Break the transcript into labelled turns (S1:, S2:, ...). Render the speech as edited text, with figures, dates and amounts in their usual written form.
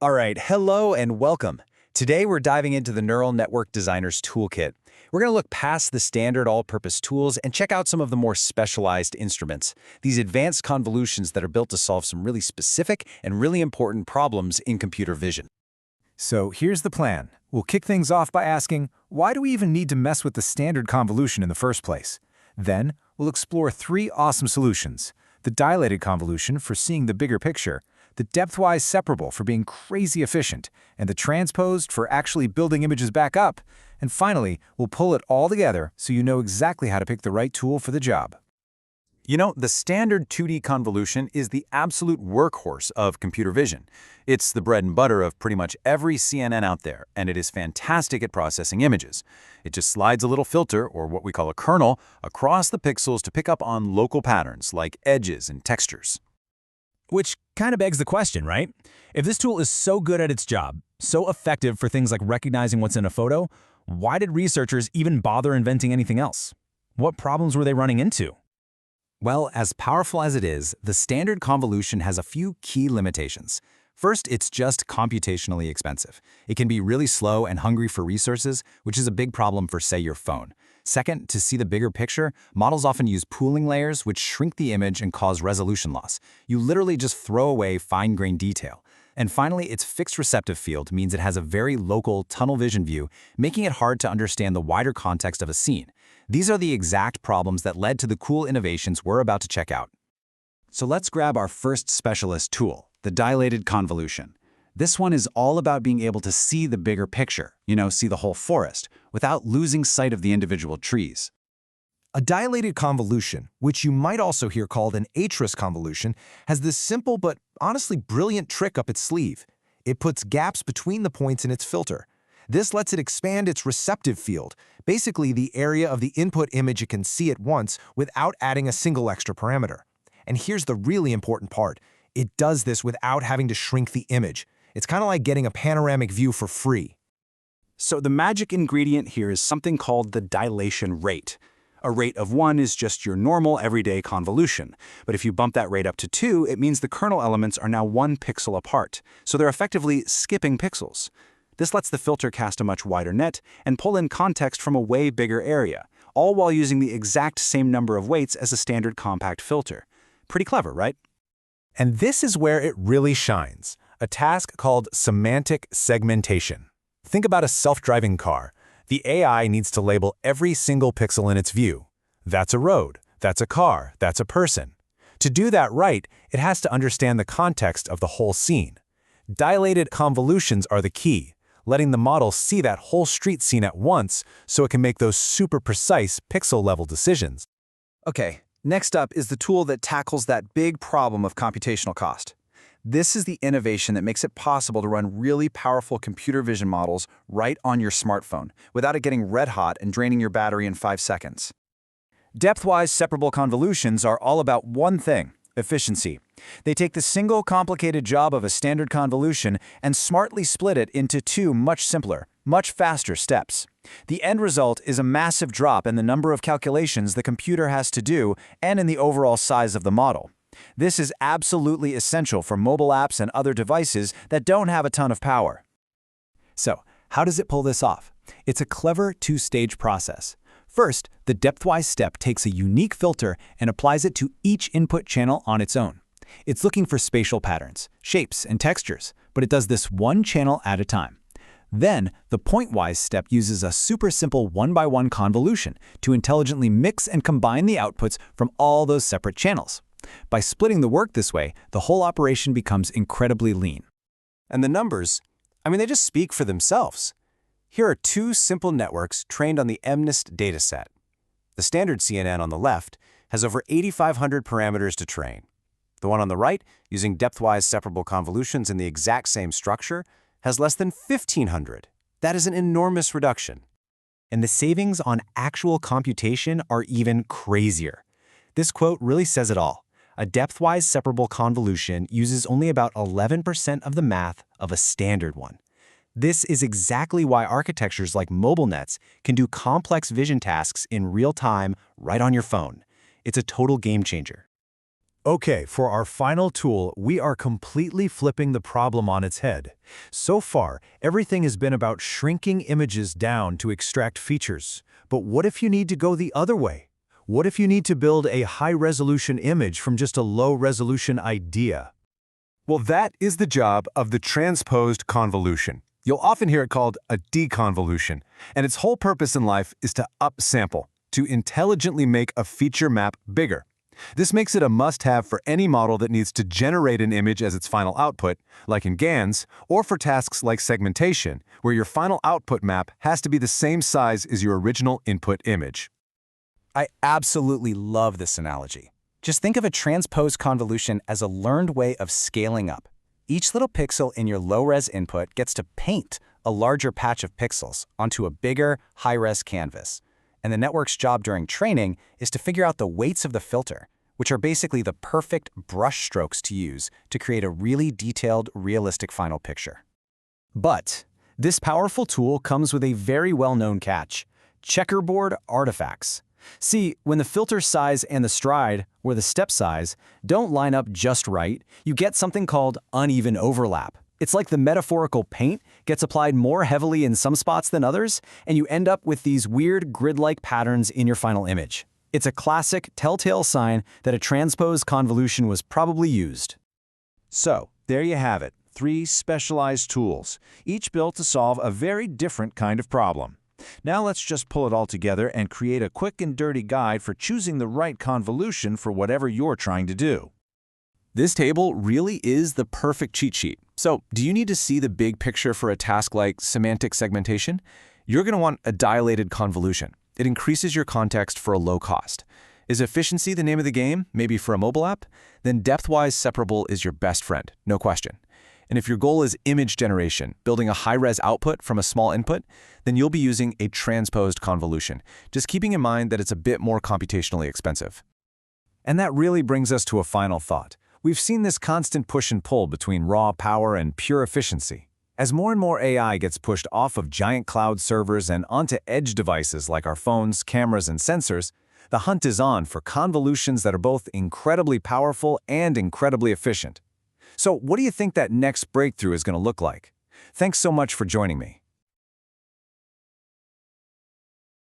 S1: All right, hello and welcome. Today we're diving into the Neural Network Designer's Toolkit. We're going to look past the standard all-purpose tools and check out some of the more specialized instruments, these advanced convolutions that are built to solve some really specific and really important problems in computer vision.
S2: So here's the plan. We'll kick things off by asking, why do we even need to mess with the standard convolution in the first place? Then, we'll explore three awesome solutions: the dilated convolution for seeing the bigger picture, the depthwise separable for being crazy efficient, and the transposed for actually building images back up. And finally, we'll pull it all together so you know exactly how to pick the right tool for the job.
S1: You know, the standard 2D convolution is the absolute workhorse of computer vision. It's the bread and butter of pretty much every CNN out there, and it is fantastic at processing images. It just slides a little filter, or what we call a kernel, across the pixels to pick up on local patterns like edges and textures.
S3: Which kind of begs the question, right? If this tool is so good at its job, so effective for things like recognizing what's in a photo, why did researchers even bother inventing anything else? What problems were they running into?
S1: Well, as powerful as it is, the standard convolution has a few key limitations. First, it's just computationally expensive. It can be really slow and hungry for resources, which is a big problem for, say, your phone. Second, to see the bigger picture, models often use pooling layers which shrink the image and cause resolution loss. You literally just throw away fine-grained detail. And finally, its fixed receptive field means it has a very local, tunnel vision view, making it hard to understand the wider context of a scene. These are the exact problems that led to the cool innovations we're about to check out. So let's grab our first specialist tool, the dilated convolution. This one is all about being able to see the bigger picture, see the whole forest, without losing sight of the individual trees.
S2: A dilated convolution, which you might also hear called an Atrous convolution, has this simple but honestly brilliant trick up its sleeve. It puts gaps between the points in its filter. This lets it expand its receptive field, basically the area of the input image it can see at once without adding a single extra parameter. And here's the really important part. It does this without having to shrink the image. It's kind of like getting a panoramic view for free.
S1: So the magic ingredient here is something called the dilation rate. A rate of 1 is just your normal everyday convolution, but if you bump that rate up to 2, it means the kernel elements are now 1 pixel apart, so they're effectively skipping pixels. This lets the filter cast a much wider net and pull in context from a way bigger area, all while using the exact same number of weights as a standard compact filter. Pretty clever, right?
S2: And this is where it really shines, a task called semantic segmentation. Think about a self-driving car. The AI needs to label every single pixel in its view. That's a road, that's a car, that's a person. To do that right, it has to understand the context of the whole scene. Dilated convolutions are the key, letting the model see that whole street scene at once so it can make those super precise pixel-level decisions.
S1: Okay, next up is the tool that tackles that big problem of computational cost. This is the innovation that makes it possible to run really powerful computer vision models right on your smartphone, without it getting red hot and draining your battery in 5 seconds. Depthwise Separable Convolutions are all about one thing: efficiency. They take the single complicated job of a standard convolution and smartly split it into 2 much simpler, much faster steps. The end result is a massive drop in the number of calculations the computer has to do and in the overall size of the model. This is absolutely essential for mobile apps and other devices that don't have a ton of power. So, how does it pull this off? It's a clever 2-stage process. First, the depthwise step takes a unique filter and applies it to each input channel on its own. It's looking for spatial patterns, shapes, and textures, but it does this one channel at a time. Then, the pointwise step uses a super simple 1-by-1 convolution to intelligently mix and combine the outputs from all those separate channels. By splitting the work this way, the whole operation becomes incredibly lean. And the numbers, they just speak for themselves. Here are 2 simple networks trained on the MNIST dataset. The standard CNN on the left has over 8,500 parameters to train. The one on the right, using depthwise separable convolutions in the exact same structure, has less than 1,500. That is an enormous reduction. And the savings on actual computation are even crazier. This quote really says it all. A depthwise separable convolution uses only about 11% of the math of a standard one. This is exactly why architectures like MobileNets can do complex vision tasks in real time right on your phone. It's a total game changer.
S2: Okay, for our final tool, we are completely flipping the problem on its head. So far, everything has been about shrinking images down to extract features. But what if you need to go the other way? What if you need to build a high-resolution image from just a low-resolution idea? Well, that is the job of the transposed convolution. You'll often hear it called a deconvolution, and its whole purpose in life is to upsample, to intelligently make a feature map bigger. This makes it a must-have for any model that needs to generate an image as its final output, like in GANs, or for tasks like segmentation, where your final output map has to be the same size as your original input image.
S1: I absolutely love this analogy. Just think of a transposed convolution as a learned way of scaling up. Each little pixel in your low-res input gets to paint a larger patch of pixels onto a bigger, high-res canvas. And the network's job during training is to figure out the weights of the filter, which are basically the perfect brush strokes to use to create a really detailed, realistic final picture. But this powerful tool comes with a very well-known catch: checkerboard artifacts. See, when the filter size and the stride, or the step size, don't line up just right, you get something called uneven overlap. It's like the metaphorical paint gets applied more heavily in some spots than others, and you end up with these weird grid-like patterns in your final image. It's a classic telltale sign that a transposed convolution was probably used.
S4: So, there you have it, 3 specialized tools, each built to solve a very different kind of problem. Now let's just pull it all together and create a quick and dirty guide for choosing the right convolution for whatever you're trying to do.
S3: This table really is the perfect cheat sheet. So, do you need to see the big picture for a task like semantic segmentation? You're going to want a dilated convolution. It increases your context for a low cost. Is efficiency the name of the game, maybe for a mobile app? Then Depthwise Separable is your best friend, no question. And if your goal is image generation, building a high-res output from a small input, then you'll be using a transposed convolution, just keeping in mind that it's a bit more computationally expensive.
S2: And that really brings us to a final thought. We've seen this constant push and pull between raw power and pure efficiency. As more and more AI gets pushed off of giant cloud servers and onto edge devices like our phones, cameras, and sensors, the hunt is on for convolutions that are both incredibly powerful and incredibly efficient. So what do you think that next breakthrough is going to look like? Thanks so much for joining me.